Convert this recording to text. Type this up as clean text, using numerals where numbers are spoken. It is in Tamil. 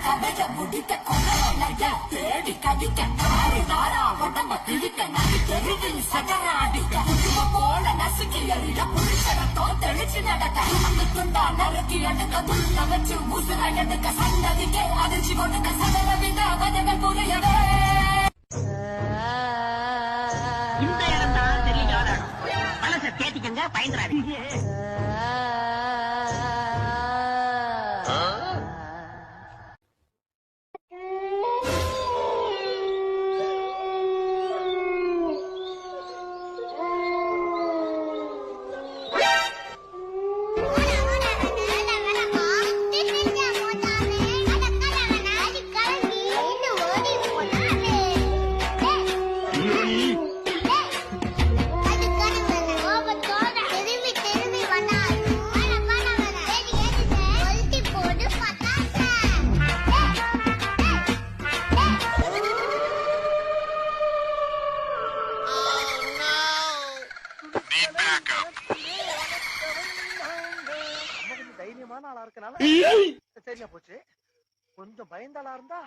கதைய முடிக்க கொலைய தேடி கடிக்க நாரி நாரா உடம்ப கிழிக்க நடி தெருவில் சகர அடிக்க குடும்ப போல நசுக்கி எறிய புருஷனத்தோ தெளிச்சு நடக்க அந்த துண்டா நறுக்கி எடுக்க துள்ள வச்சு உசுர எடுக்க சந்ததிக்கே அதிர்ச்சி கொடுக்க சதர வித கதைகள் புரியவே. இந்த இடம் தான் தெரியல மனசை தேத்திக்கங்க பயந்துறாதீங்க. தைரியமான ஆளா இருக்கனால சரியா போச்சு. கொஞ்சம் பயந்தாளா இருந்தா